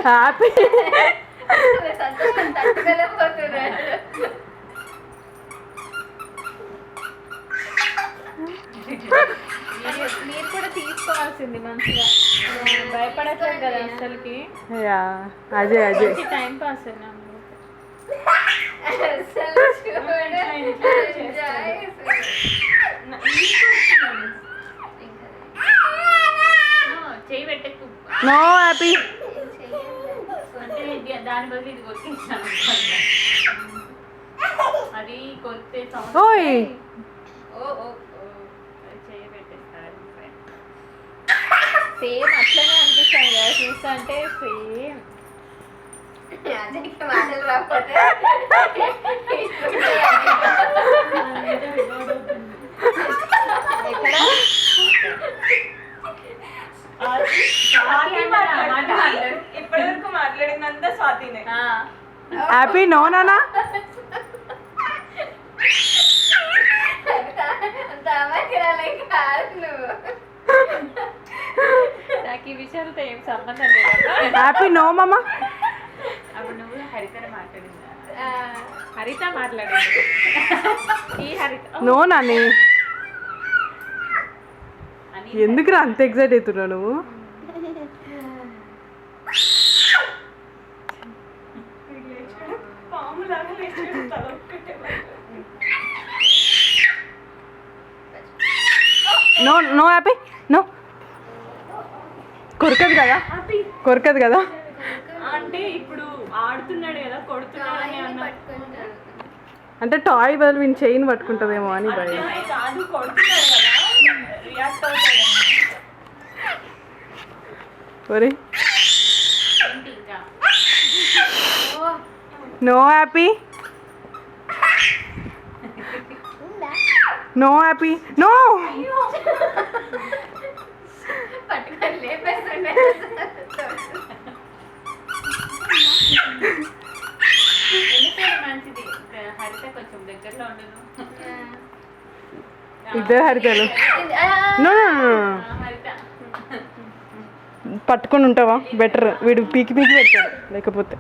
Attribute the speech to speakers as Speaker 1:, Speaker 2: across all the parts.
Speaker 1: Happy
Speaker 2: సంతోషం తట్టుకోలేకపోతున్నాడు. మీరు కూడా తీసుకోవాల్సింది మంచిగా, భయపడట్లేదు కదా అసలుకి.
Speaker 1: అదే అదే
Speaker 2: టైం పాస్ చేయి పెట్టకు.
Speaker 1: నో హ్యాపీ
Speaker 2: అంటే దాని బదులు ఇది కొట్టేసాను. అది కొట్టే సౌండ్.
Speaker 1: ఓయ్
Speaker 2: చేయి పెట్టేస్తారు. సేమ్ అట్లనే అనిపిస్తాను కదా చూస్తా అంటే. సేమ్ మాటలు రాకపోతే
Speaker 3: ఇప్పటి వరకు మాట్లాడిందంతా స్వాతినే.
Speaker 1: హ్యాపీ నో నానా
Speaker 2: నాకు ఈ విషయాలతో ఏం సంబంధం లేదు.
Speaker 1: హ్యాపీ నో మామా.
Speaker 2: అప్పుడు నువ్వు హరితనే మాట్లాడిందా? హరిత మాట్లాడింది. ఈ హరిత
Speaker 1: నో నాని ఎందుకురా అంత ఎగ్జైట్ అవుతున్నావు నువ్వు? No no happy no. కొరకదు కదా, కొరకదు కదా.
Speaker 3: అంటే ఇప్పుడు ఆడుతున్నాడు కదా, కొడుతున్నాడని అన్నా.
Speaker 1: అంటే టాయ్ బదులు వీని చైన్ పట్టుకుంటుందేమో అని భయం.
Speaker 3: కాదు, కొడుతున్నాడు కదా, రియాక్ట్ అవుతాడు.
Speaker 1: ఒరే no happy no happy no.
Speaker 2: పట్టుకొని లేపేస్తుండే. మంచిది. హరిత కొంచెం దగ్గరలో ఉండదు.
Speaker 1: ఇద్దరు హరితలు. నో
Speaker 2: హరిత
Speaker 1: పట్టుకొని ఉంటావా? బెటర్. వీడు పీకి పీకి పెడతాడు లేకపోతే.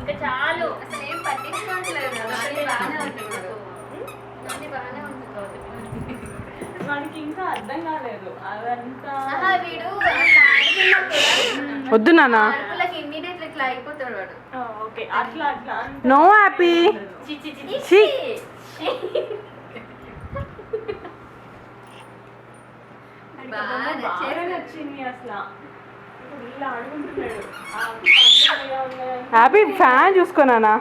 Speaker 2: ఇంకా చాలు, అసలు ఏం పట్టించుకోవట్లేదు.
Speaker 3: మనకి ఇంకా అర్థం కాలేదు అదంతా.
Speaker 1: వద్దు నాన్న.
Speaker 2: ఇమ్మీడియట్ ఇట్లా అయిపోతాడు వాడు.
Speaker 3: ఓకే, అట్లా అట్లా.
Speaker 1: No happy.
Speaker 3: బాగా నచ్చింది అసలు. ఇలా ఆడుకుంటున్నాడు.
Speaker 1: Happy fan చూసుకోనా?